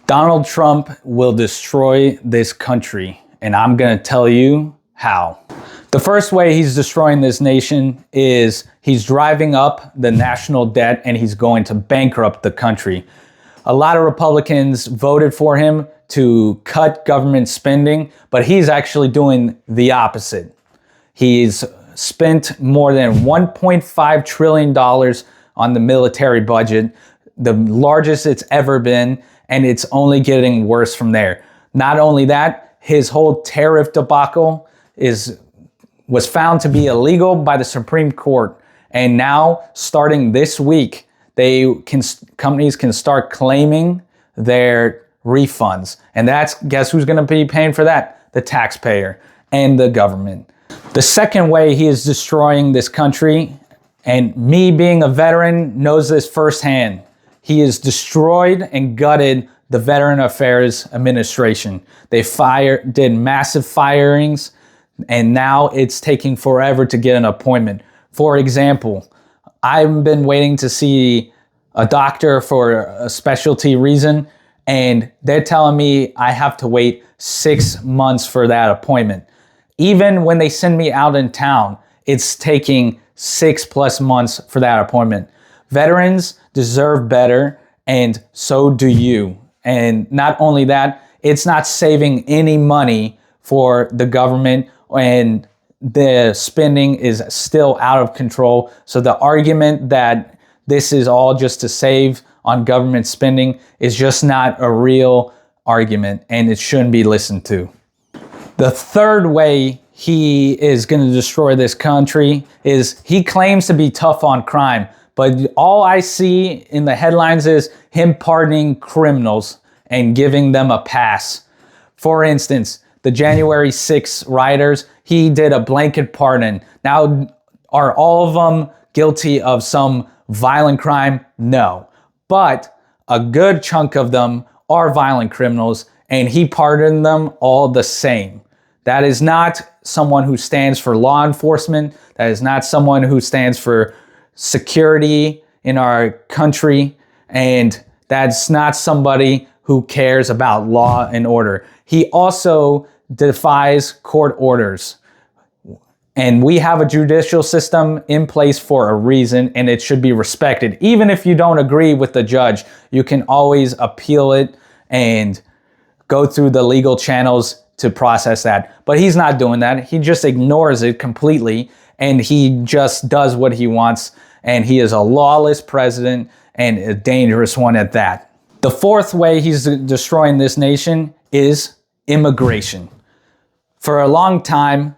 Donald Trump will destroy this country, and I'm going to tell you how. The first way he's destroying this nation is he's driving up the national debt and he's going to bankrupt the country. A lot of Republicans voted for him to cut government spending, but he's actually doing the opposite. He's spent more than $1.5 trillion on the military budget, the largest it's ever been, and it's only getting worse from there. Not only that, his whole tariff debacle was found to be illegal by the Supreme Court. And now, starting this week, companies can start claiming their refunds. And guess who's gonna be paying for that? The taxpayer and the government. The second way he is destroying this country, and me being a veteran knows this firsthand, he has destroyed and gutted the Veteran Affairs Administration. They did massive firings, and now it's taking forever to get an appointment. For example, I've been waiting to see a doctor for a specialty reason, and they're telling me I have to wait 6 months for that appointment. Even when they send me out in town, it's taking 6+ months for that appointment. Veterans deserve better, and so do you. And not only that, it's not saving any money for the government, and the spending is still out of control. So the argument that this is all just to save on government spending is just not a real argument, and it shouldn't be listened to. The third way he is going to destroy this country is he claims to be tough on crime, but all I see in the headlines is him pardoning criminals and giving them a pass. For instance, the January 6th rioters, he did a blanket pardon. Now, are all of them guilty of some violent crime? No. But a good chunk of them are violent criminals, and he pardoned them all the same. That is not someone who stands for law enforcement. That is not someone who stands for security in our country. And that's not somebody who cares about law and order. He also defies court orders. And we have a judicial system in place for a reason, and it should be respected. Even if you don't agree with the judge, you can always appeal it and go through the legal channels to process that. But he's not doing that. He just ignores it completely, and he just does what he wants. And he is a lawless president, and a dangerous one at that. The fourth way he's destroying this nation is immigration. For a long time,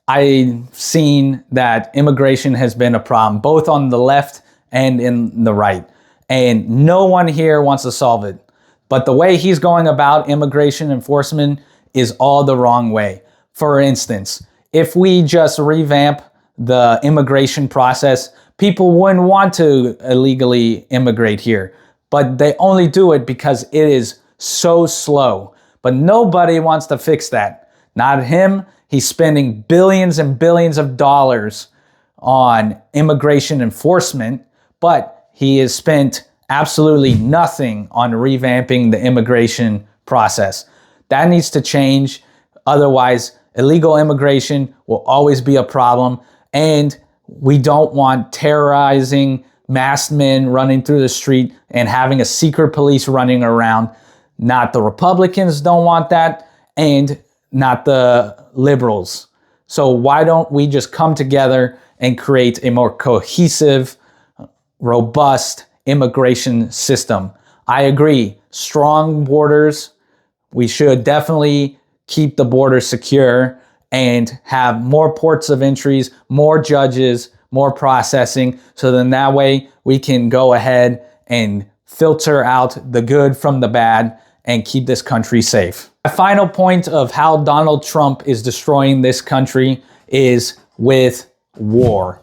I've seen that immigration has been a problem, both on the left and in the right. And no one here wants to solve it. But the way he's going about immigration enforcement is all the wrong way. For instance, if we just revamp the immigration process, people wouldn't want to illegally immigrate here. But they only do it because it is so slow. But nobody wants to fix that. Not him. He's spending billions and billions of dollars on immigration enforcement, but he has spent absolutely nothing on revamping the immigration process. That needs to change. Otherwise, illegal immigration will always be a problem, and we don't want terrorizing masked men running through the street and having a secret police running around. Not the Republicans don't want that, and not the liberals. So why don't we just come together and create a more cohesive, robust immigration system? I agree, strong borders. We should definitely keep the border secure and have more ports of entries, more judges, more processing, so then that way we can go ahead and filter out the good from the bad and keep this country safe. A final point of how Donald Trump is destroying this country is with war.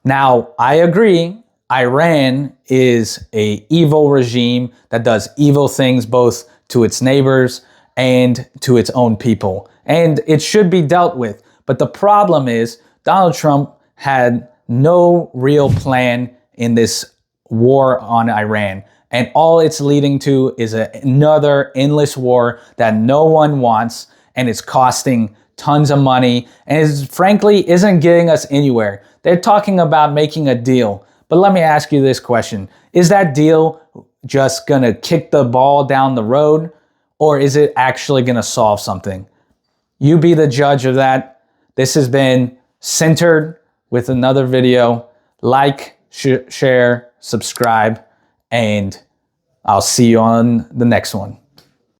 Now, I agree, Iran is an evil regime that does evil things both to its neighbors and to its own people. And it should be dealt with. But the problem is Donald Trump had no real plan in this war on Iran. And all it's leading to is another endless war that no one wants, and it's costing tons of money, and frankly isn't getting us anywhere. They're talking about making a deal. But let me ask you this question. Is that deal just gonna kick the ball down the road, or is it actually gonna solve something? You be the judge of that. This has been Centered with another video. Like, share, subscribe, and I'll see you on the next one.